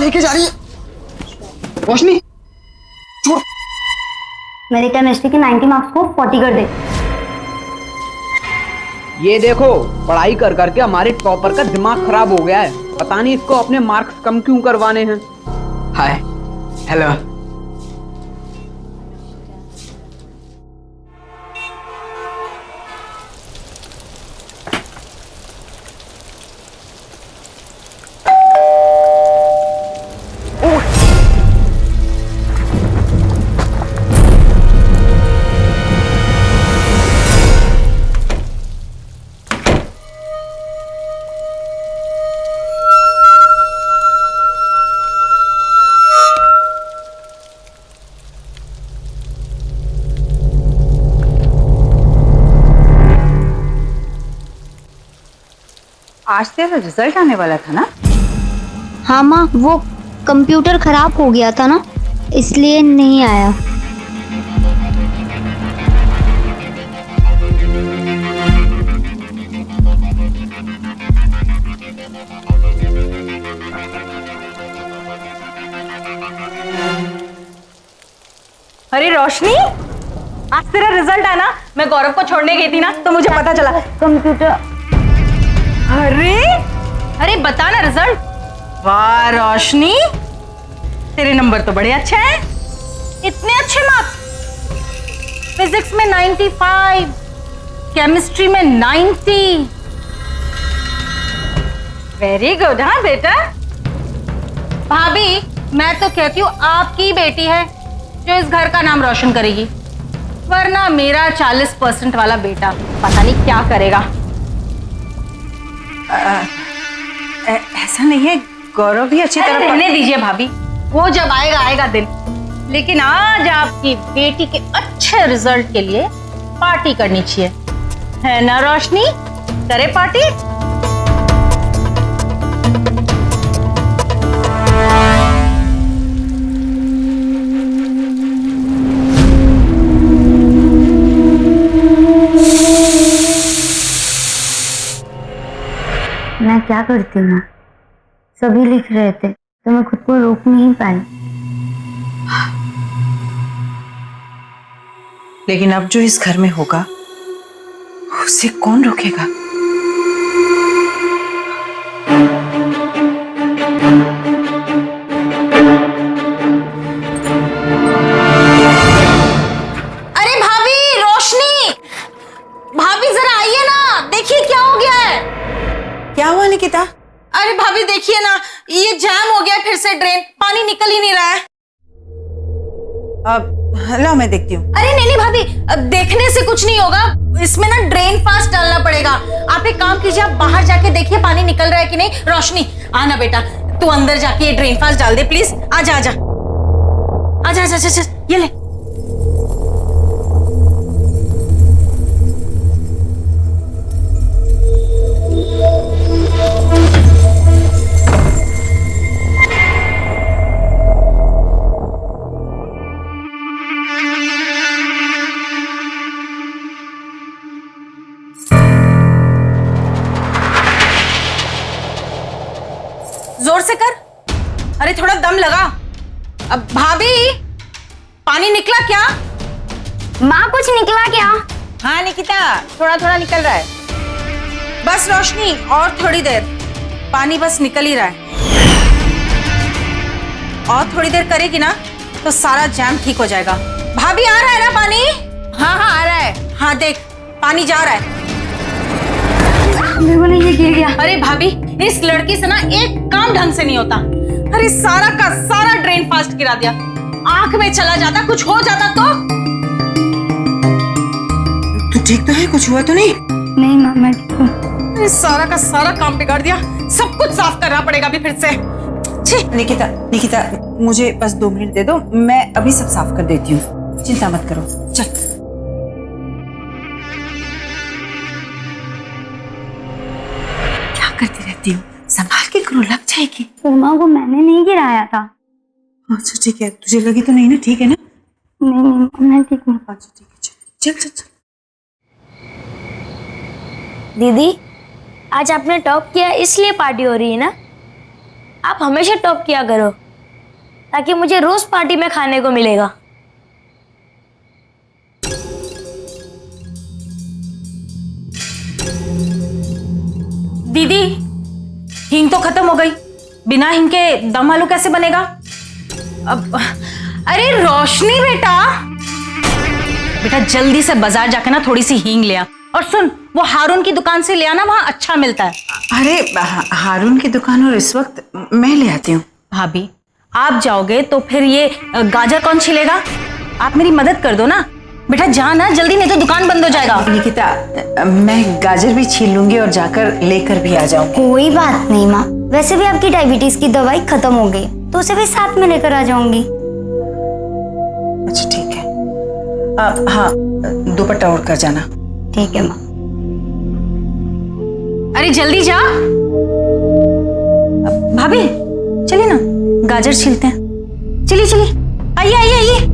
लेके जा रही है? रोशनी छोड़। मेरे केमिस्ट्री के 90 मार्क्स को 40 कर दे। ये देखो, पढ़ाई कर करके हमारे टॉपर का दिमाग खराब हो गया है। पता नहीं इसको अपने मार्क्स कम क्यों करवाने हैं। हाय, हेलो। आज तेरा रिजल्ट आने वाला था ना? हाँ माँ, वो कंप्यूटर खराब हो गया था ना, इसलिए नहीं आया। अरे रोशनी, आज तेरा रिजल्ट आना। मैं गौरव को छोड़ने गई थी ना, तो मुझे पता चला कंप्यूटर। अरे बता ना रिजल्ट। वाह रोशनी, तेरे नंबर तो बड़े अच्छे हैं। इतने अच्छे मार्क्स। फिजिक्स में 95, केमिस्ट्री में 90। Very good. हाँ बेटा। भाभी, मैं तो कहती हूँ आपकी बेटी है जो इस घर का नाम रोशन करेगी, वरना मेरा 40% वाला बेटा पता नहीं क्या करेगा। ऐसा नहीं है, गौरव भी अच्छी तरह रहने दीजिए भाभी, वो जब आएगा आएगा दिन। लेकिन आज आपकी बेटी के अच्छे रिजल्ट के लिए पार्टी करनी चाहिए, है ना रोशनी? करे पार्टी। मैं क्या करती हूँ, सभी लिख रहे थे तो मैं खुद को रोक नहीं पाई। लेकिन अब जो इस घर में होगा उसे कौन रोकेगा? अरे भाभी, रोशनी, भाभी जरा आइए ना, देखिए क्या हो गया है। क्या हुआ निकिता? अरे भाभी देखिए ना, ये जैम हो गया फिर से, ड्रेन पानी निकल ही नहीं रहा है। अब ला मैं देखती हूँ। अरे नहीं भाभी, देखने से कुछ नहीं होगा, इसमें ना ड्रेन फास्ट डालना पड़ेगा। आप एक काम कीजिए, आप बाहर जाके देखिए पानी निकल रहा है कि नहीं। रोशनी आना बेटा, तू अंदर जाके ये ड्रेन फास्ट डाल दे प्लीज। आजा आजा आजा आजा आजा, ये ले। जोर से कर, अरे थोड़ा दम लगा। अब भाभी, पानी निकला क्या? माँ कुछ निकला क्या? हाँ निकिता, थोड़ा थोड़ा निकल रहा है। बस रोशनी, और थोड़ी देर, पानी बस निकल ही रहा है। और थोड़ी देर करेगी ना तो सारा जैम ठीक हो जाएगा। भाभी आ रहा है ना पानी? हाँ हाँ आ रहा है। हाँ देख, पानी जा रहा है। मेरे को नहीं, ये गिर गया। अरे भाभी, इस लड़की से ना एक काम ढंग से नहीं होता। अरे सारा का सारा ड्रेन फास्ट गिरा दिया। आंख में चला जाता, कुछ हो जाता तो। तू ठीक तो है? कुछ हुआ तो नहीं? नहीं माँ, मैं ठीक हूँ। अरे सारा का सारा काम बिगाड़ दिया, सब कुछ साफ करना पड़ेगा अभी फिर से। निकिता निकिता, मुझे बस 2 मिनट दे दो, मैं अभी सब साफ कर देती हूँ, चिंता मत करो। चल। करती रहती हूँ, संभाल के करो, लग जाएगी। माँ को मैंने नहीं गिराया था। अच्छा ठीक है, तुझे लगी तो नहीं ना? ठीक है ना? नहीं नहीं, मैं ठीक हूँ। अच्छा ठीक है, चल चल चल। दीदी, आज आपने टॉप किया इसलिए पार्टी हो रही है ना? आप हमेशा टॉप किया करो ताकि मुझे रोज पार्टी में खाने को मिलेगा। दीदी, हींग तो खत्म हो गई, बिना हींग के दम आलू कैसे बनेगा? अब अरे रोशनी बेटा, बेटा जल्दी से बाजार जाके ना थोड़ी सी हींग ले आ। और सुन, वो हारून की दुकान से ले आना, वहां अच्छा मिलता है। अरे हारून की दुकान और इस वक्त मैं ले आती हूँ। भाभी, आप जाओगे तो फिर ये गाजर कौन छिलेगा? आप मेरी मदद कर दो ना बेटा, जा ना जल्दी, नहीं तो दुकान बंद हो जाएगा। निकिता, मैं गाजर भी छील लूंगी और जाकर लेकर भी आ जाऊंगी। कोई बात नहीं माँ, वैसे भी आपकी डायबिटीज की दवाई खत्म हो गई तो उसे भी साथ में लेकर आ जाऊंगी। अच्छा ठीक है। हाँ, दुपट्टा ओढ़ कर जाना। ठीक है माँ। अरे जल्दी जा। भाभी चलिए ना, गाजर छीलते हैं। चलिए चलिए, आइए आइए आइए।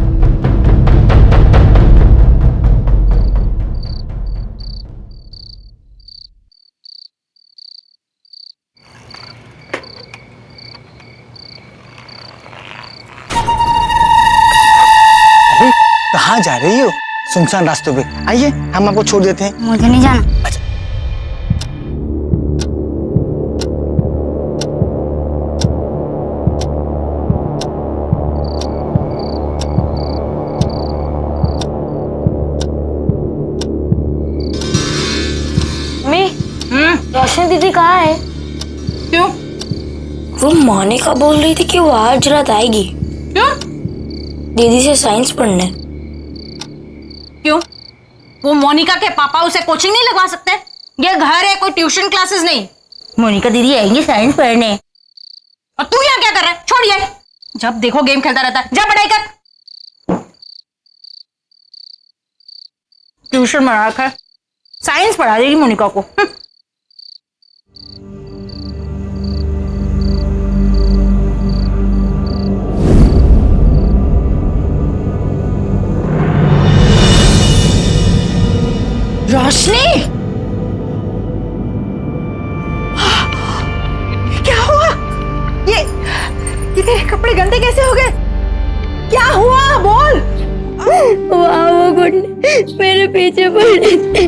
कहाँ जा रही हो? सुनसान रास्तों पे आइए, हम आपको छोड़ देते हैं। मुझे नहीं जाना। रोशनी दीदी कहाँ है? क्यों? वो मोनिका बोल रही थी कि वो आज रात आएगी। क्यों? दीदी से साइंस पढ़ने। क्यों? वो मोनिका के पापा उसे कोचिंग नहीं लगवा सकते? ये घर है, कोई ट्यूशन क्लासेस नहीं। मोनिका दीदी आएंगी साइंस पढ़ने। और तू यहाँ क्या कर रहा है? छोड़िए, जब देखो गेम खेलता रहता है। जा पढ़ाई कर। ट्यूशन में रखा है, साइंस पढ़ा देगी मोनिका को। रोशनी, क्या हुआ? ये तेरे कपड़े गंदे कैसे हो गए? क्या हुआ? बोल। वो गुंडे मेरे पीछे पड़े थे।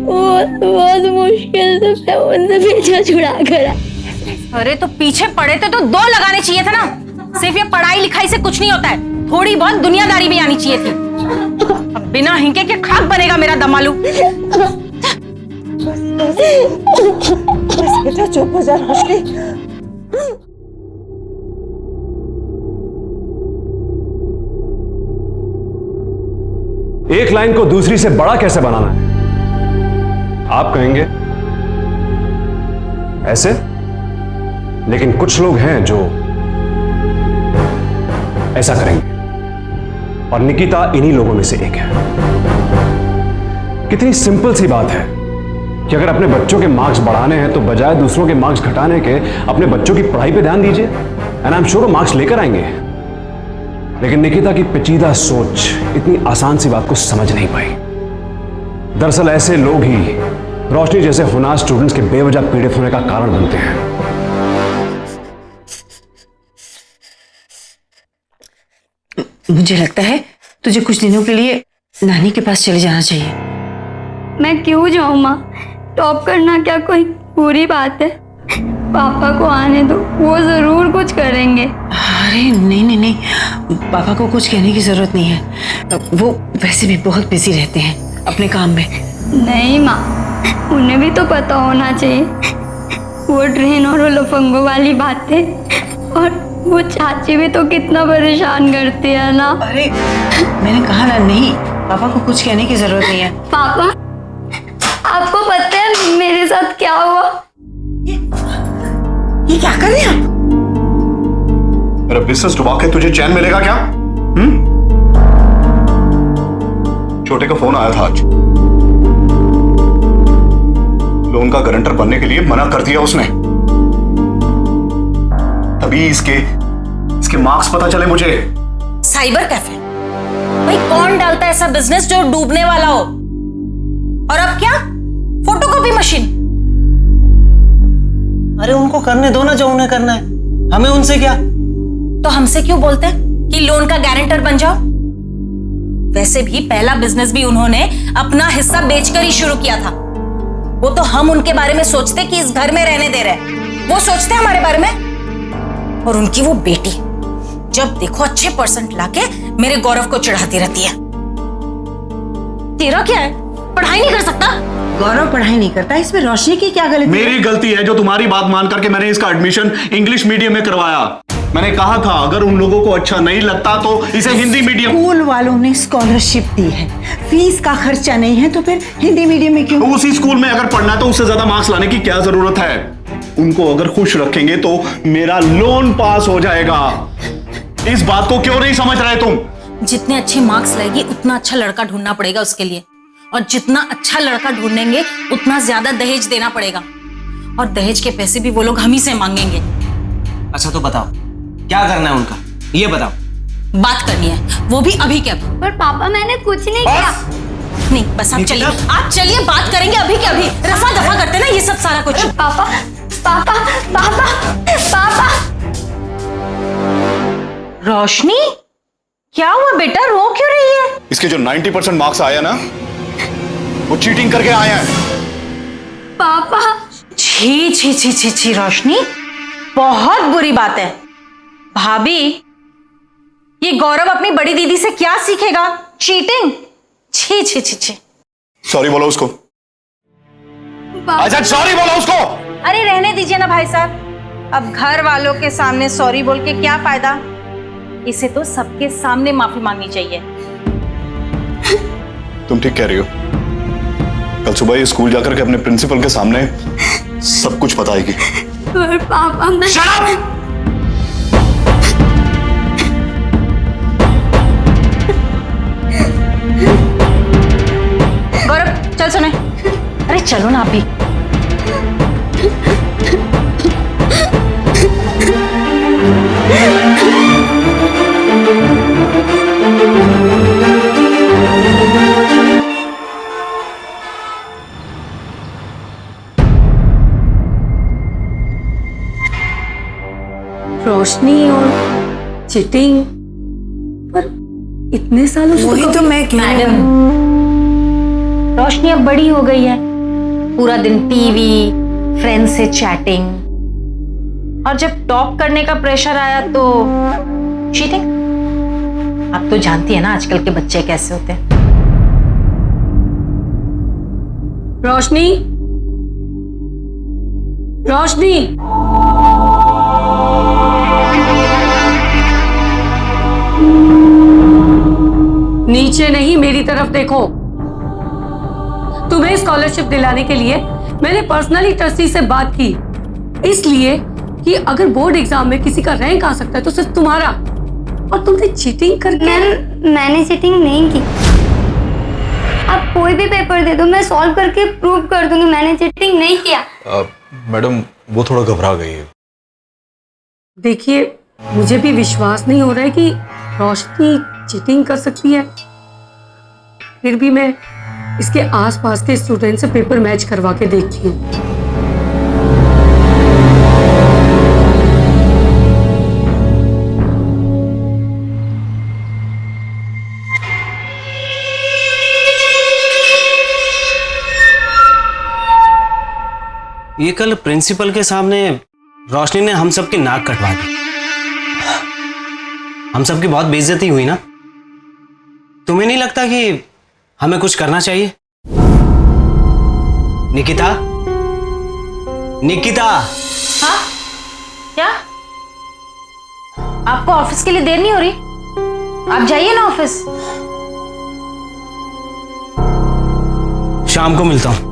वो बहुत मुश्किल से मैं उनसे पीछा छुड़ा कर। अरे तो पीछे पड़े थे तो दो लगाने चाहिए थे ना। सिर्फ ये पढ़ाई लिखाई से कुछ नहीं होता है, थोड़ी बहुत दुनियादारी भी आनी चाहिए थी। अब बिना हिंके के खाक बनेगा मेरा दमालू। बेटा चुप हो जा रोशनी। एक लाइन को दूसरी से बड़ा कैसे बनाना है आप कहेंगे ऐसे, लेकिन कुछ लोग हैं जो ऐसा करेंगे और निकिता इन्हीं लोगों में से एक है। कितनी सिंपल सी बात है कि अगर अपने बच्चों के मार्क्स बढ़ाने हैं तो बजाय दूसरों के मार्क्स घटाने के अपने बच्चों की पढ़ाई पे ध्यान दीजिए, एंड आई एम श्योर वो मार्क्स लेकर आएंगे। लेकिन निकिता की पेचीदा सोच इतनी आसान सी बात को समझ नहीं पाई। दरअसल ऐसे लोग ही रोशनी जैसे होनहार स्टूडेंट्स के बेवजह पीड़ित होने का कारण बनते हैं। मुझे लगता है तुझे कुछ दिनों के लिए नानी के पास चले जाना चाहिए। मैं क्यों जाऊँ माँ? टॉप करना क्या कोई बुरी बात है? पापा को आने दो, वो जरूर कुछ करेंगे। अरे नहीं नहीं नहीं, पापा को कुछ कहने की जरूरत नहीं है, वो वैसे भी बहुत बिजी रहते हैं अपने काम में। नहीं माँ, उन्हें भी तो पता होना चाहिए। वो ट्रेन और वो लफंगों वाली बातें, और वो चाची भी तो कितना परेशान करती है ना। अरे मैंने कहा ना, नहीं, पापा को कुछ कहने की जरूरत नहीं है। पापा, आपको पता है मेरे साथ क्या हुआ? ये क्या कर रहे हैं आप? मेरा बिजनेस डुबा के तुझे चैन मिलेगा क्या? छोटे का फोन आया था आज, लोन का गारंटर बनने के लिए मना कर दिया उसने। तभी इसके मार्क्स पता चले मुझे। साइबर कैफे भाई, कौन डालता है ऐसा बिजनेस जो डूबने वाला हो? और अब क्या? Photocopy machine. अरे उनको करने दो ना जो उन्हें करना है, हमें उनसे क्या। तो हमसे क्यों बोलते हैं कि लोन का गारंटर बन जाओ? वैसे भी पहला बिजनेस भी उन्होंने अपना हिस्सा बेचकर ही शुरू किया था। वो तो हम उनके बारे में सोचते कि इस घर में रहने दे रहे हैं, वो सोचते हमारे बारे में। और उनकी वो बेटी जब देखो अच्छे परसेंट लाके मेरे गौरव को चिढ़ाती रहती है। तेरा क्या है, पढ़ाई नहीं कर सकता? गौरव पढ़ाई नहीं करता, इसमें रोशनी की क्या गलती? मेरी गलती है जो तुम्हारी बात मान करके मैंने इसका एडमिशन इंग्लिश मीडियम में करवाया। मैंने कहा था अगर उन लोगों को अच्छा नहीं लगता तो इसे हिंदी मीडियम। स्कूल वालों ने स्कॉलरशिप दी है, फीस का खर्चा नहीं है तो फिर हिंदी मीडियम में क्यों? उसी स्कूल में अगर पढ़ना है तो उससे ज्यादा मार्क्स लाने की क्या जरूरत है? उनको अगर खुश रखेंगे तो मेरा लोन पास हो जाएगा। इस बात को क्यों नहीं समझ रहे तुम? जितने अच्छे मार्क्स लाएगी उतना अच्छा लड़का ढूंढना पड़ेगा उसके लिए, और जितना अच्छा लड़का ढूंढेंगे उतना ज्यादा दहेज देना पड़ेगा, और दहेज के पैसे भी वो लोग हम ही से मांगेंगे। अच्छा तो बताओ क्या करना है उनका, ये बताओ। बात करनी है, वो भी अभी के अभी। पर पापा मैंने कुछ नहीं किया। नहीं बस आप चलिए, आप चलिए, बात करेंगे अभी के अभी। रफा दफा करते ना ये सब सारा कुछ। पापा पापा पापा पापा। रोशनी क्या हुआ बेटा, रो क्यों रही है? इसके जो 90% मार्क्स आया ना वो चीटिंग करके आया है। पापा छी छी छी छी छी रोशनी, बहुत बुरी बात है। भाभी ये गौरव अपनी बड़ी दीदी से क्या सीखेगा? चीटिंग, छी छी छी छी। सॉरी बोलो उसको। आई सेड सॉरी बोलो उसको। अरे रहने दीजिए ना भाई साहब, अब घर वालों के सामने सॉरी बोल के क्या फायदा? इसे तो सबके सामने माफी मांगनी चाहिए। तुम ठीक कह रही हो, कल सुबह ये स्कूल जाकर के अपने प्रिंसिपल के सामने सब कुछ बताएगी। पर पापा मैं Shut up! गौरव चल सुने। अरे चलो ना आप भी। रोशनी और चिटिंग, पर इतने सालों से वही तो मैं कह रही हूँ। रोशनी अब बड़ी हो गई है, पूरा दिन टीवी, फ्रेंड से चैटिंग, और जब टॉप करने का प्रेशर आया तो चीटिंग। आप तो जानती है ना आजकल के बच्चे कैसे होते हैं। रोशनी, रोशनी, नीचे नहीं मेरी तरफ देखो। तुम्हें स्कॉलरशिप दिलाने के लिए मैंने पर्सनली ट्रस्टी से बात की, इसलिए कि अगर बोर्ड एग्जाम में किसी का रैंक आ सकता है तो सिर्फ तुम्हारा, और तुमने चीटिंग करके। मैंने चीटिंग नहीं की। आप कोई भी पेपर दे दो, मैं सॉल्व करके प्रूव कर दूंगी मैंने चीटिंग नहीं किया। मैडम वो थोड़ा घबरा गई है। देखिए मुझे भी विश्वास नहीं हो रहा है कि रोशनी चीटिंग कर सकती है, फिर भी मैं इसके आसपास के स्टूडेंट से पेपर मैच करवा के देखती हूँ। ये कल प्रिंसिपल के सामने रोशनी ने हम सबकी नाक कटवा दी। हम सबकी बहुत बेइज्जती हुई ना। तुम्हें नहीं लगता कि हमें कुछ करना चाहिए? निकिता, निकिता। हाँ क्या? आपको ऑफिस के लिए देर नहीं हो रही? आप जाइए ना ऑफिस। शाम को मिलता हूं।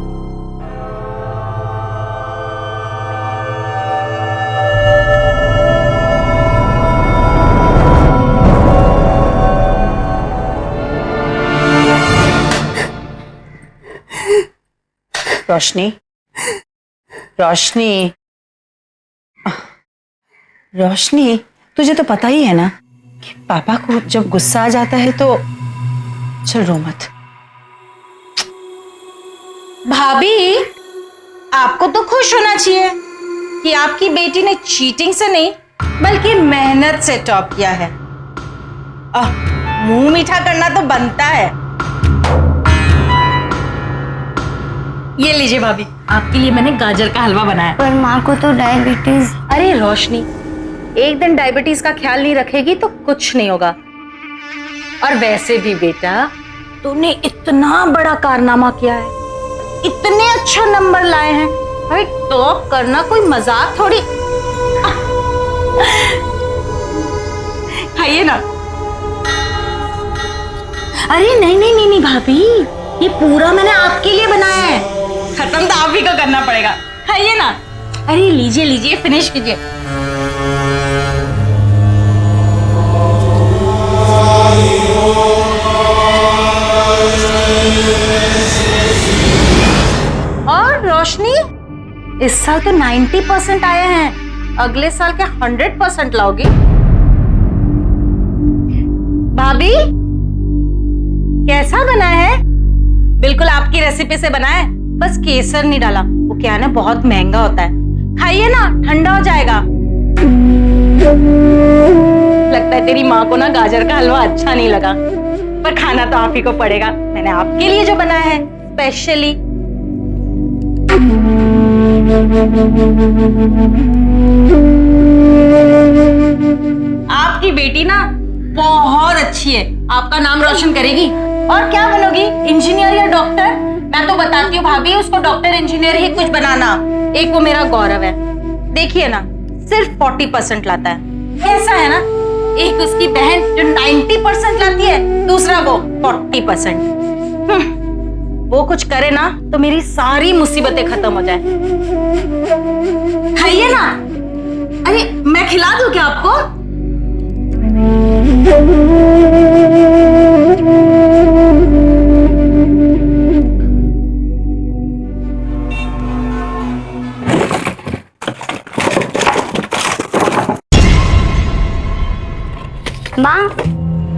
रोशनी, रोशनी, रोशनी, तुझे तो पता ही है ना कि पापा को जब गुस्सा आ जाता है तो। चल रो मत। भाभी आपको तो खुश होना चाहिए कि कि आपकी बेटी ने चीटिंग से नहीं बल्कि मेहनत से टॉप किया है। मुंह मीठा करना तो बनता है। ये लीजिए भाभी, आपके लिए मैंने गाजर का हलवा बनाया। पर माँ को तो डायबिटीज। अरे रोशनी, एक दिन डायबिटीज का ख्याल नहीं रखेगी तो कुछ नहीं होगा। और वैसे भी बेटा, तूने इतना बड़ा कारनामा किया है, इतने अच्छा नंबर लाए हैं, भाई टॉप करना कोई मजाक थोड़ी। खाइए ना। अरे नहीं नहीं नहीं नहीं भाभी, ये पूरा मैंने आपके लिए बनाया है, खत्म तो आप ही को करना पड़ेगा। खाइए ना। अरे लीजिए लीजिए, फिनिश कीजिए। और रोशनी, इस साल तो 90% आए हैं, अगले साल के 100% लाओगी। भाभी कैसा बना है? बिल्कुल आपकी रेसिपी से बना है, बस केसर नहीं डाला, वो क्या है ना बहुत महंगा होता है। खाइए ना, ठंडा हो जाएगा। लगता है तेरी माँ को ना गाजर का हलवा अच्छा नहीं लगा, पर खाना तो आप ही को पड़ेगा, मैंने आपके लिए जो बनाया है स्पेशली। आपकी बेटी ना बहुत अच्छी है, आपका नाम रोशन करेगी। और क्या बनोगी, इंजीनियर या डॉक्टर? मैं तो बताती हूँ भाभी, उसको डॉक्टर इंजीनियर ही कुछ बनाना। एक वो मेरा गौरव है, देखिए ना सिर्फ 40% लाता है। ऐसा है ना, एक उसकी बहन जो 90% लाती है, दूसरा वो 40%। वो कुछ करे ना तो मेरी सारी मुसीबतें खत्म हो जाए। खाइए ना। अरे मैं खिला दूं क्या आपको? माँ,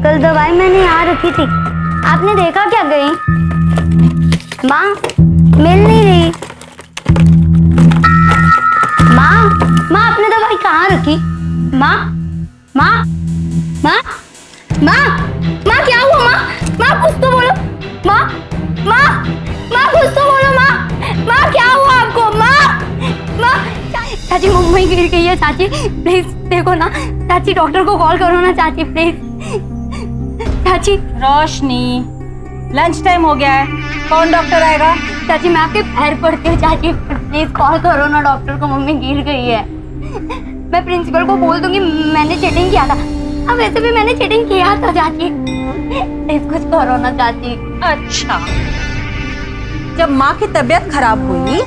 कल दवाई मैंने यहाँ रखी थी, आपने देखा क्या गई? माँ, मिल नहीं रही। माँ, माँ आपने दवाई कहाँ रखी? माँ, माँ, माँ, माँ, माँ क्या हुआ? माँ, माँ कुछ तो बोलो। माँ, माँ, माँ कुछ तो बोलो। माँ, माँ क्या हुआ आपको? माँ, माँ, चाची मुंबई गिर गई है। चाची प्लीज देखो ना, चाची डॉक्टर को कॉल करो ना चाची प्लीज। चाची। रोशनी, लंच टाइम हो गया है, कौन डॉक्टर आएगा? चाची मैं आपके पैर पड़ती हूँ, चाची प्लीज कॉल करो ना डॉक्टर को, मम्मी गिर गई है। मैं प्रिंसिपल को बोल दूंगी मैंने चीटिंग किया था। अब वैसे भी मैंने चीटिंग किया था चाची, प्लीज कुछ करो ना चाची। अच्छा, जब माँ की तबीयत खराब हुई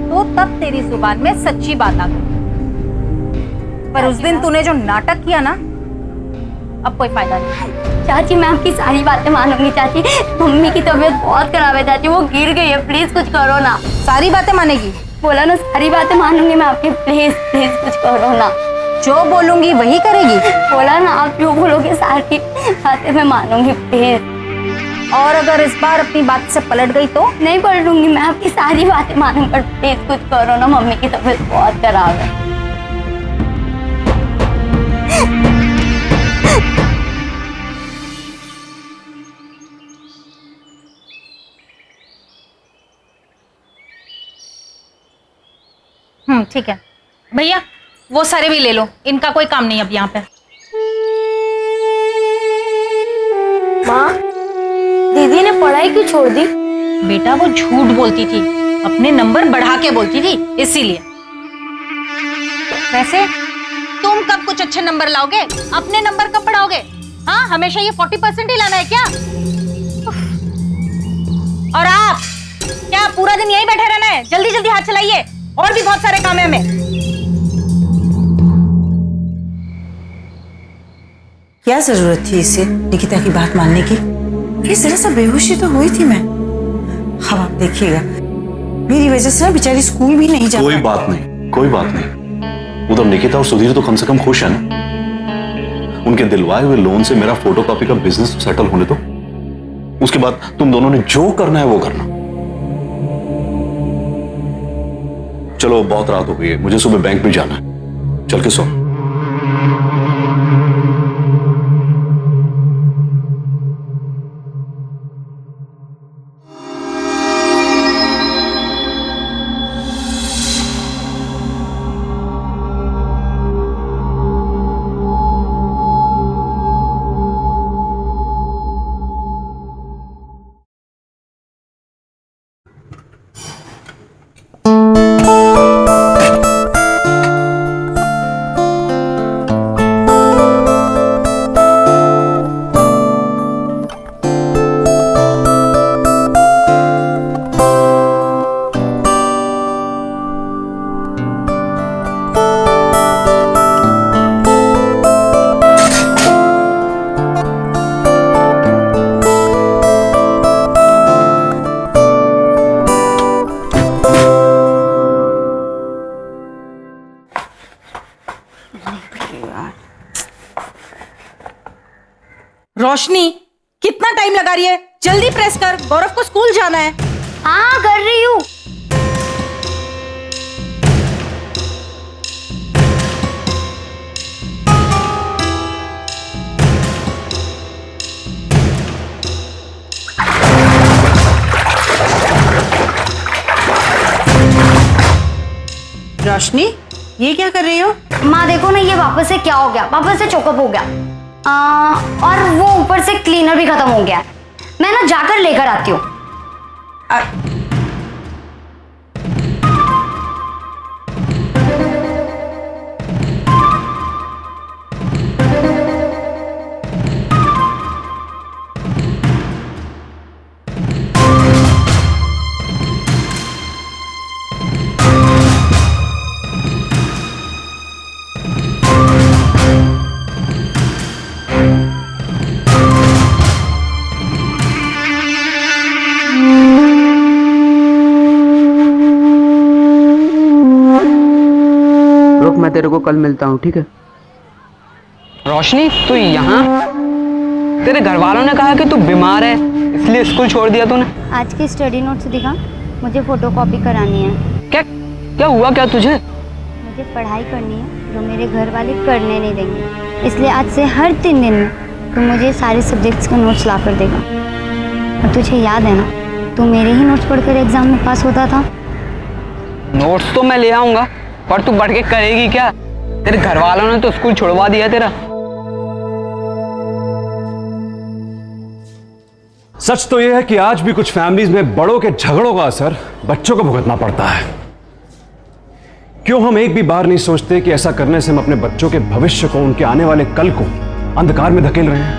तो तब तेरी जुबान में सच्ची बात आ गई, पर उस दिन तूने जो नाटक किया ना, अब कोई फायदा नहीं। चाची मैं आपकी सारी बातें मानूंगी चाची, मम्मी की तबीयत बहुत खराब है चाची, वो गिर गई है, प्लीज कुछ करो ना। सारी बातें मानेगी? बोला ना सारी बातें मानूंगी मैं आपकी, प्लीज प्लीज कुछ करो ना। जो बोलूंगी वही करेगी? बोला ना आप जो बोलोगे सारी बातें मैं मानूंगी प्लीज। और अगर इस बार अपनी बात से पलट गई तो? नहीं पलटूंगी, मैं आपकी सारी बातें मानूंगी, पर प्लीज कुछ करो ना, मम्मी की तबीयत बहुत खराब है। ठीक है भैया, वो सारे भी ले लो, इनका कोई काम नहीं अब यहाँ पे। माँ, दीदी ने पढ़ाई क्यों छोड़ दी? बेटा वो झूठ बोलती थी, अपने नंबर बढ़ा के बोलती थी, इसीलिए। वैसे तुम कब कुछ अच्छे नंबर लाओगे? अपने नंबर कब बढ़ाओगे? हाँ, हमेशा ये 40% ही लाना है क्या? और आप क्या पूरा दिन यहीं बैठे रहना है? जल्दी जल्दी हाथ चलाइए, और भी बहुत सारे काम है हमें। क्या जरूरत थी इसे निकिता की बात मानने की? ये जरा सा बेहोशी तो हुई थी मैं। अब आप देखिएगा, मेरी वजह से ना बेचारी स्कूल भी नहीं जा। कोई बात नहीं, कोई बात नहीं। उधर निकिता और सुधीर तो कम से कम खुश है ना। उनके दिलवाए हुए लोन से मेरा फोटोकॉपी का बिजनेस तो सेटल होने दो, उसके बाद तुम दोनों ने जो करना है वो करना। चलो बहुत रात हो गई है, मुझे सुबह बैंक भी जाना है, चल के सो। रोशनी, कितना टाइम लगा रही है? जल्दी प्रेस कर, गौरव को स्कूल जाना है। हाँ कर रही हूँ। रोशनी, ये क्या कर रही हो? माँ देखो ना, ये वापस से क्या हो गया, वापस से चोकअप हो गया। और वो ऊपर से क्लीनर भी खत्म हो गया। मैं ना जाकर लेकर आती हूँ। मैं तेरे को कल मिलता हूँ, ठीक है? रोशनी, तू यहाँ? तेरे घर वालों ने कहा कि तू बीमार है, इसलिए स्कूल छोड़ दिया तूने। आज की स्टडी नोट्स दिखा, मुझे फोटोकॉपी करानी है। क्या क्या हुआ क्या तुझे? मुझे पढ़ाई करनी है जो मेरे घर वाले करने नहीं देंगे, इसलिए आज से हर 3 दिन में तू मुझे सारे सब्जेक्ट्स के नोट्स ला कर देगा। और तुझे याद है ना, तू मेरे ही नोट्स पढ़कर एग्जाम में पास होता था। नोट्स तो मैं ले आऊंगा, पर तू बढ़ के करेगी क्या? तेरे घर वालों ने तो स्कूल छुड़वा दिया तेरा। सच तो यह है कि आज भी कुछ फैमिलीज में बड़ों के झगड़ों का असर बच्चों को भुगतना पड़ता है। क्यों हम एक भी बार नहीं सोचते कि ऐसा करने से हम अपने बच्चों के भविष्य को, उनके आने वाले कल को अंधकार में धकेल रहे हैं,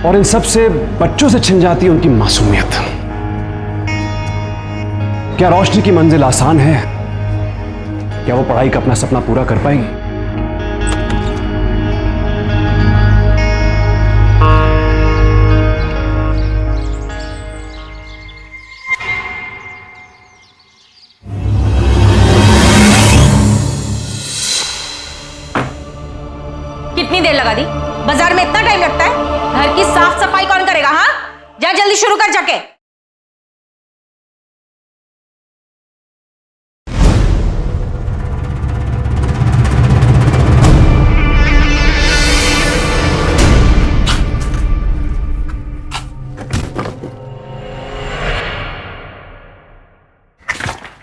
और इन सब से बच्चों से छिन जाती है उनकी मासूमियत। क्या रोशनी की मंजिल आसान है? क्या वो पढ़ाई का अपना सपना पूरा कर पाएगी? कितनी देर लगा दी? बाजार में इतना टाइम लगता है? घर की साफ सफाई कौन करेगा? हाँ, जा जल्दी शुरू कर जाके।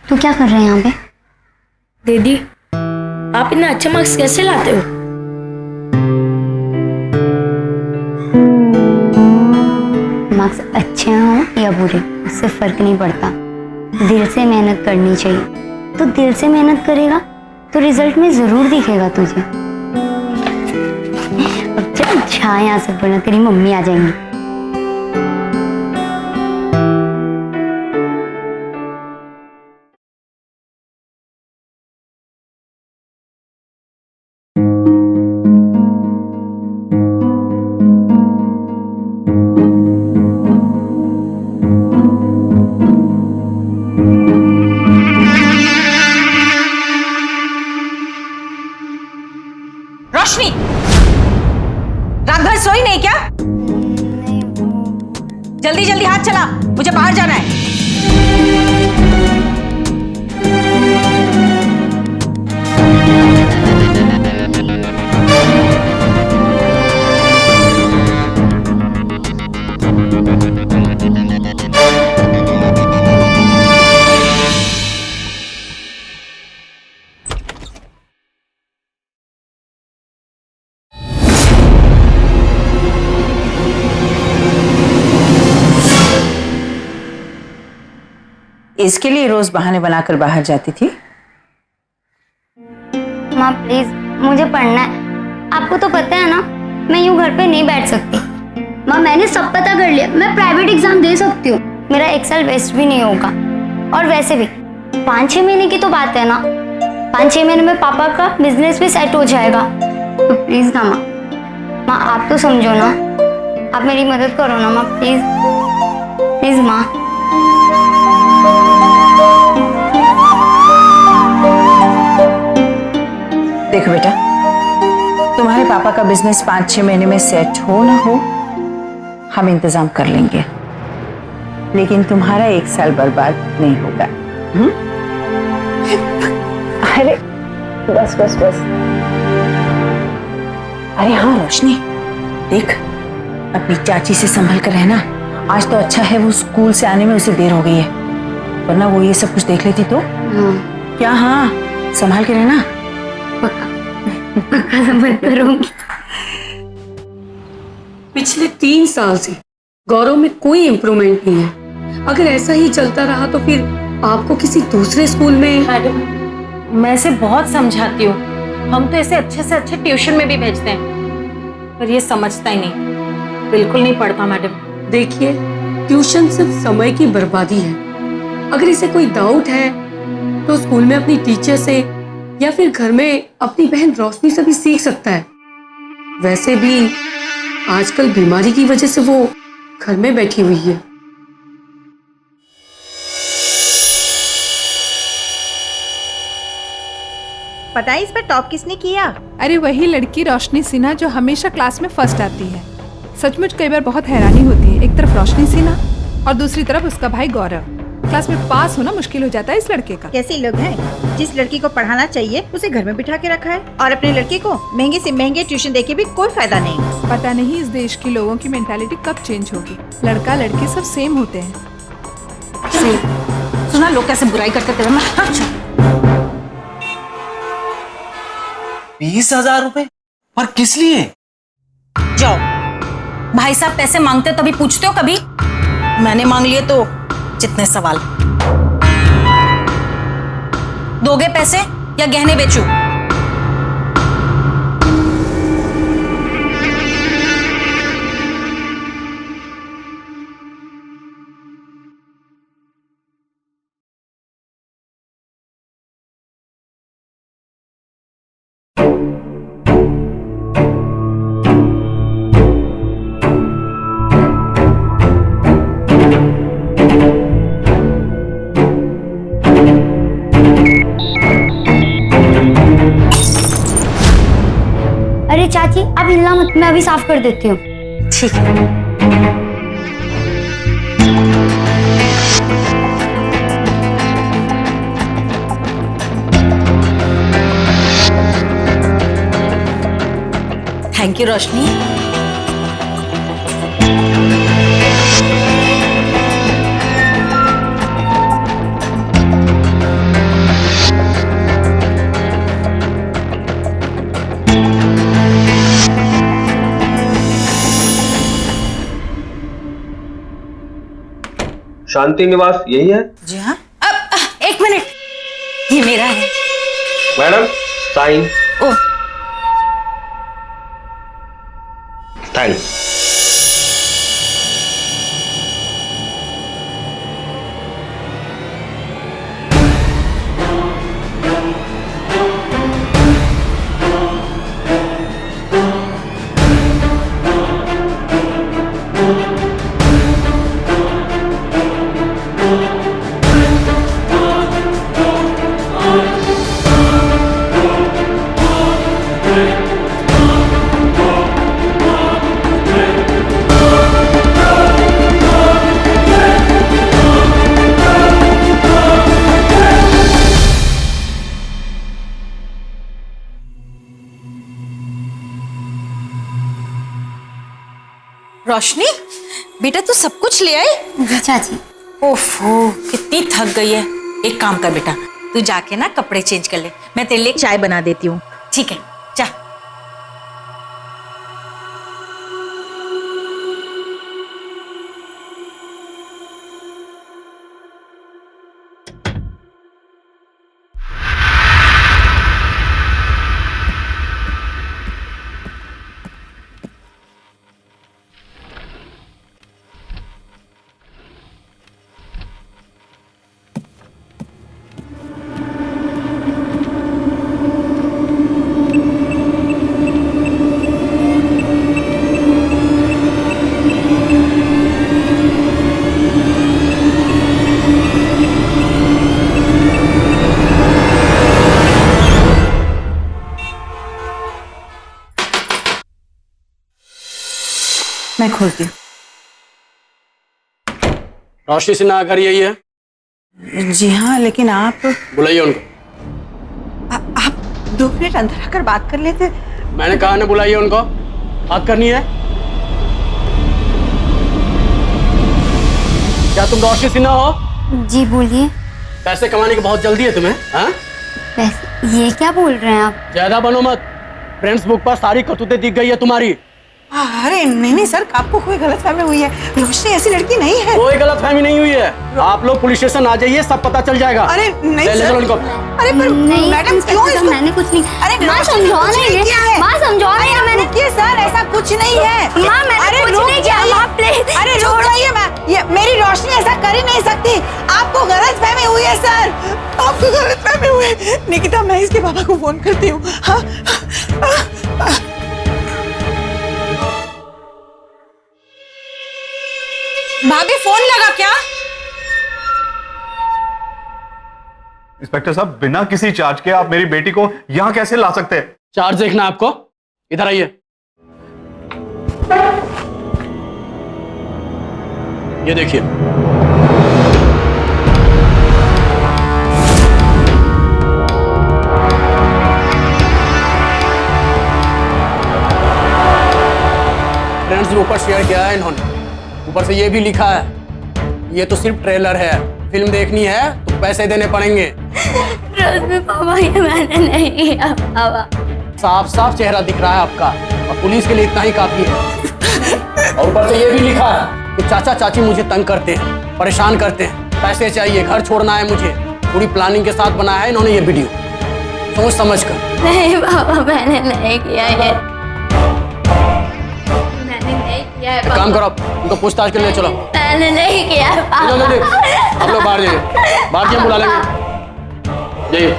तू क्या कर रहे हैं यहाँ पे? दीदी, आप इतना अच्छे मार्क्स कैसे लाते हो? मार्क्स अच्छे हों या बुरे, उससे फर्क नहीं पड़ता। दिल से मेहनत करनी चाहिए। तो दिल से मेहनत करेगा तो रिजल्ट में जरूर दिखेगा तुझे। अब चल जा यहाँ से, वरना तेरी मम्मी आ जाएंगी। रोशनी, रात भर सोई नहीं क्या? जल्दी जल्दी हाथ चला, मुझे बाहर जाना है। इसके लिए रोज बहाने बनाकर बाहर जाती थी? माँ प्लीज, मुझे पढ़ना है। आपको तो पता है ना, मैं यूं घर पे नहीं बैठ सकती। माँ मैंने सब पता कर लिया, मैं प्राइवेट एग्जाम दे सकती हूँ, मेरा एक साल वेस्ट भी नहीं होगा। और वैसे भी 5-6 महीने की तो बात है ना, 5-6 महीने में पापा का बिजनेस भी सेट हो जाएगा। तो प्लीज ना माँ आप तो समझो ना, आप मेरी मदद करो ना माँ, प्लीज प्लीज माँ। देखो बेटा, तुम्हारे पापा का बिजनेस 5-6 महीने में सेट हो ना हो, हम इंतजाम कर लेंगे, लेकिन तुम्हारा 1 साल बर्बाद नहीं होगा। अरे बस बस बस। अरे हाँ रोशनी, देख अपनी चाची से संभल कर रहना। आज तो अच्छा है वो स्कूल से आने में उसे देर हो गई है, वरना वो ये सब कुछ देख लेती तो। क्या? हाँ संभाल के रहना। संभल करूंगी। पिछले 3 साल से गौरव में कोई इम्प्रूवमेंट नहीं है। अगर ऐसा ही चलता रहा तो फिर आपको किसी दूसरे स्कूल में। मैडम, मैं इसे बहुत समझाती हूँ, हम तो इसे अच्छे से अच्छे ट्यूशन में भी भेजते हैं, पर ये समझता ही नहीं, बिल्कुल नहीं पढ़ता मैडम। देखिए, ट्यूशन सिर्फ समय की बर्बादी है। अगर इसे कोई डाउट है तो स्कूल में अपनी टीचर से या फिर घर में अपनी बहन रोशनी से भी सीख सकता है। वैसे भी आजकल बीमारी की वजह से वो घर में बैठी हुई है। पता है इस बार टॉप किसने किया? अरे वही लड़की रोशनी सिन्हा जो हमेशा क्लास में फर्स्ट आती है। सचमुच कई बार बहुत हैरानी होती है, एक तरफ रोशनी सिन्हा और दूसरी तरफ उसका भाई गौरव। क्लास में पास होना मुश्किल हो जाता है इस लड़के का। कैसे लोग हैं, जिस लड़की को पढ़ाना चाहिए उसे घर में बिठा के रखा है, और अपने लड़के को महंगे से महंगे ट्यूशन देके भी कोई फायदा नहीं। पता नहीं इस देश के लोगों की मेंटालिटी कब चेंज होगी। लड़का लड़की सब सेम होते हैं। सुना लोग कैसे बुराई करते थे। 20,000 रुपए? पर किस लिए? जाओ, भाई साहब पैसे मांगते हो तभी पूछते हो कभी? मैंने मांग लिए तो जितने सवाल। दोगे पैसे या गहने बेचूं? अरे चाची आप हिलना मत, मैं अभी साफ कर देती हूँ। ठीक है। थैंक यू रोशनी। शांति निवास यही है? जी हाँ। अब 1 मिनट, ये मेरा है। Madam sign. Oh thanks. Roshni, बेटा तू सब कुछ ले आई? जी चाची। ओफो, कितनी थक गई है। एक काम कर बेटा, तू जाके ना कपड़े चेंज कर ले, मैं तेरे लिए चाय बना देती हूँ। ठीक है, जा। मैं खोलती हूँ। रोशनी सिन्हा घर यही है? जी हाँ, लेकिन आप बुलाइए उनको। आप 2 मिनट अंदर आकर बात कर लेते। मैंने कहा ना, बुलाइए उनको, बात करनी है। क्या तुम रोशनी सिन्हा हो? जी बोलिए। पैसे कमाने की बहुत जल्दी है तुम्हें, हाँ? ये क्या बोल रहे हैं आप? ज्यादा बनो मत, फ्रेंड्स बुक पर सारी करतूतें दिख गई है तुम्हारी। अरे नहीं सर, आपको कोई गलतफहमी हुई है। रोशनी ऐसी लड़की नहीं है। कोई गलतफहमी नहीं हुई है। आप लोग पुलिस स्टेशन आ जाइए, सब पता चल जाएगा। अरे नहीं ले सर। उनको। अरे पर नहीं मैडम क्यों इसको? मैंने कुछ नहीं। अरे माँ समझाओ नहीं है। माँ समझाओ नहीं है मैंने। रुकिए सर, ऐसा कुछ नहीं है। माँ मैंने कुछ नहीं किया। माँ प्लीज। अरे रुक जाइए, मैं ये मेरी रोशनी ऐसा कर ही नहीं सकती। आपको गलतफहमी हुई है सर, आपको गलतफहमी हुई है। निकिता, मैं इसके पापा को फोन करती हूँ। हाँ भाभी फोन लगा क्या? इंस्पेक्टर साहब, बिना किसी चार्ज के आप मेरी बेटी को यहां कैसे ला सकते हैं? चार्ज देखना आपको, इधर आइए। ये देखिए, फ्रेंड्स के ऊपर शेयर किया है इन्होंने। ऊपर से ये भी लिखा है, ये तो सिर्फ ट्रेलर है, फिल्म देखनी है तो पैसे देने पड़ेंगे। पापा, ये मैंने नहीं किया पापा। साफ साफ चेहरा दिख रहा है आपका, और पुलिस के लिए इतना ही काफी है। और ऊपर से ये भी लिखा है कि चाचा चाची मुझे तंग करते हैं, परेशान करते हैं, पैसे चाहिए, घर छोड़ना है मुझे। पूरी प्लानिंग के साथ बनाया है इन्होंने ये वीडियो, सोच समझ कर। नहीं पापा, मैंने नहीं किया ये, मैंने नहीं किया है। एक काम करो, उनको पूछताछ के लिए चलो। मैंने नहीं किया है आप लोग बाहर जाइए, बाहर जाइए, बुला लेंगे। जाइए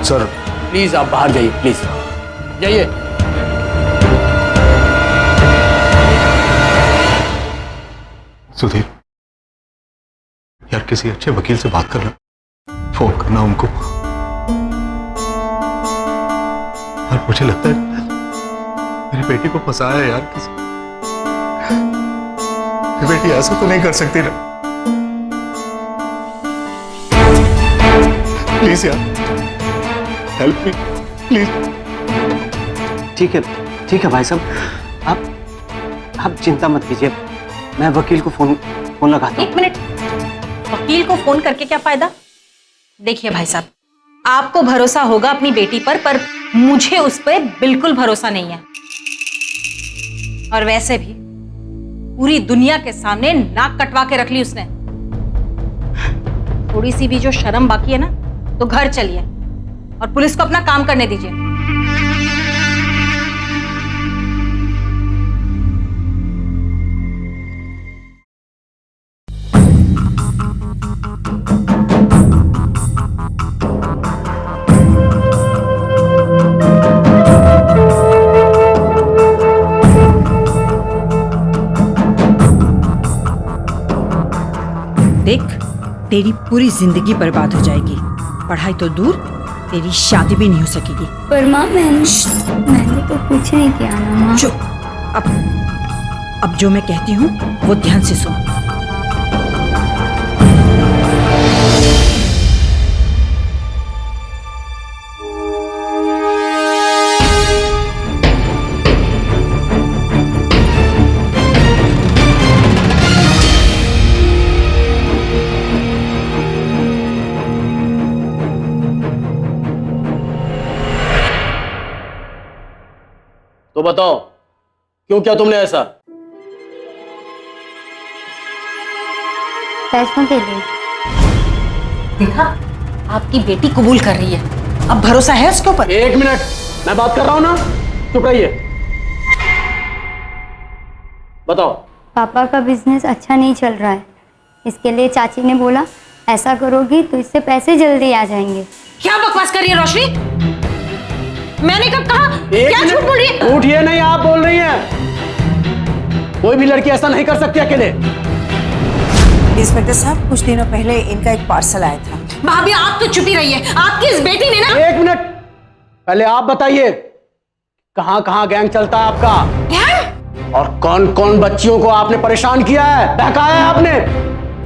सर, प्लीज आप बाहर जाइए, प्लीज जाइए। सुधीर यार, किसी अच्छे वकील से बात करना, फोन करना उनको। यार मुझे लगता है मेरी बेटी को फंसाया है यार किसी। मेरी बेटी ऐसा तो नहीं कर सकती ना। प्लीज यार, हेल्प मी प्लीज। ठीक है भाई साहब, आप चिंता मत कीजिए, मैं वकील को फोन लगाता हूँ। 1 मिनट, वकील को फोन करके क्या फायदा? देखिए भाई साहब, आपको भरोसा होगा अपनी बेटी पर मुझे उस पर बिल्कुल भरोसा नहीं है। और वैसे भी पूरी दुनिया के सामने नाक कटवा के रख ली उसने। थोड़ी सी भी जो शर्म बाकी है ना, तो घर चलिए और पुलिस को अपना काम करने दीजिए। देख, तेरी पूरी जिंदगी बर्बाद हो जाएगी। पढ़ाई तो दूर, तेरी शादी भी नहीं हो सकेगी। पर माँ मैंने तो कुछ नहीं किया ना माँ। चुप। अब जो मैं कहती हूँ वो ध्यान से सुन। तो बताओ, क्यों किया तुमने ऐसा? पैसों के लिए। देखा, आपकी बेटी कबूल कर रही है। अब भरोसा है उसके ऊपर? 1 मिनट, मैं बात कर रहा हूं ना, चुप रहिए। बताओ। पापा का बिजनेस अच्छा नहीं चल रहा है, इसके लिए चाची ने बोला ऐसा करोगी तो इससे पैसे जल्दी आ जाएंगे। क्या बकवास कर रही है रोशनी? मैंने कब कहा? क्या झूठ बोल रही है? झूठ ये नहीं, आप बोल रही हैं। कोई भी लड़की ऐसा नहीं कर सकती अकेले। इंस्पेक्टर साहब, कुछ दिनों पहले इनका एक पार्सल आया था। भाभी आप तो चुप ही रहिए, आपकी इस बेटी ने ना। 1 मिनट, पहले आप बताइए कहां कहां गैंग चलता है आपका? गैंग? और कौन कौन बच्चियों को आपने परेशान किया है, बहकाया है आपने?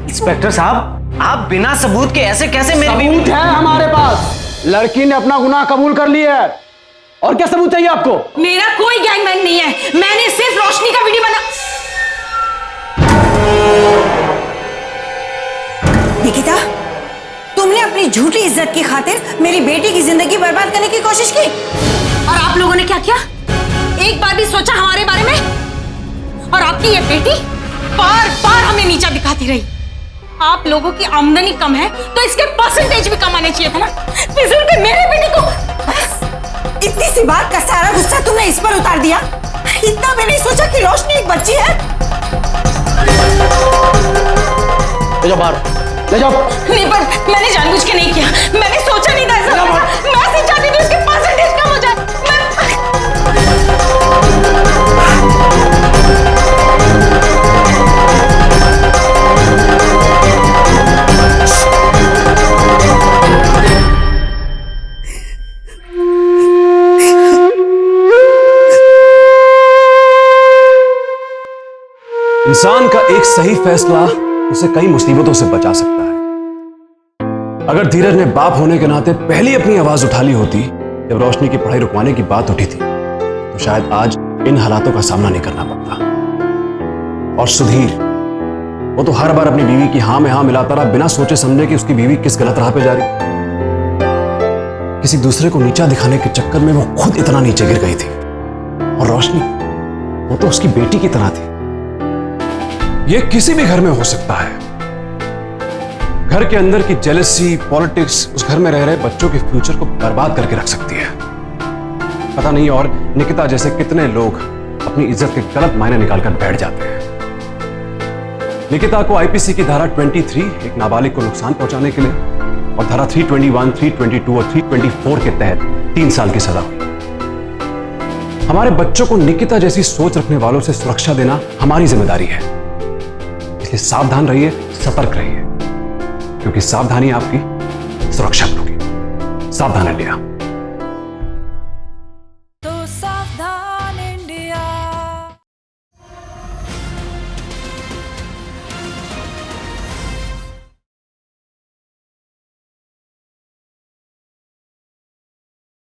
इंस्पेक्टर साहब, आप बिना सबूत के ऐसे कैसे मेरी सबूत है हमारे पास। लड़की ने अपना गुनाह कबूल कर लिया है। और क्या सबूत चाहिए आपको? मेरा कोई गैंगमैन नहीं है, मैंने सिर्फ रोशनी का वीडियो बना। निकिता, तुमने अपनी झूठी इज्जत की खातिर मेरी बेटी की जिंदगी बर्बाद करने की कोशिश की। और आप लोगों ने क्या किया? एक बार भी सोचा हमारे बारे में? और आपकी ये बेटी बार बार हमें नीचा दिखाती रही। आप लोगों की आमदनी कम है तो इसके परसेंटेज भी कम आने चाहिए था ना। फिजूल के मेरे बेटे को बस इतनी सी बात का सारा गुस्सा तुमने इस पर उतार दिया। इतना भी नहीं सोचा कि रोशनी एक बच्ची है। ले जाओ बाहर, ले जाओ। नहीं, पर मैंने जानबूझ के नहीं किया, मैंने सोचा नहीं था ऐसा होगा। मैं सिर्फ चाहती थी उसके परसेंटेज कम हो जाए। इंसान का एक सही फैसला उसे कई मुसीबतों से बचा सकता है। अगर धीरज ने बाप होने के नाते पहले अपनी आवाज उठा ली होती जब रोशनी की पढ़ाई रुकवाने की बात उठी थी, तो शायद आज इन हालातों का सामना नहीं करना पड़ता। और सुधीर, वो तो हर बार अपनी बीवी की हां में हां मिलाता रहा, बिना सोचे समझे कि उसकी बीवी किस गलत राह पे जा रही। किसी दूसरे को नीचा दिखाने के चक्कर में वो खुद इतना नीचे गिर गई थी। और रोशनी, वो तो उसकी बेटी की तरह थी। ये किसी भी घर में हो सकता है। घर के अंदर की जेलसी, पॉलिटिक्स उस घर में रह रहे बच्चों के फ्यूचर को बर्बाद करके रख सकती है। पता नहीं और निकिता जैसे कितने लोग अपनी इज्जत के गलत मायने निकालकर बैठ जाते हैं। निकिता को आईपीसी की धारा 23 एक नाबालिग को नुकसान पहुंचाने के लिए और धारा 321, 322 और 324 के तहत 3 साल की सजा हुई। हमारे बच्चों को निकिता जैसी सोच रखने वालों से सुरक्षा देना हमारी जिम्मेदारी है। इसलिए सावधान रहिए, सतर्क रहिए, क्योंकि सावधानी आपकी सुरक्षा करोगी। सावधान रहिए।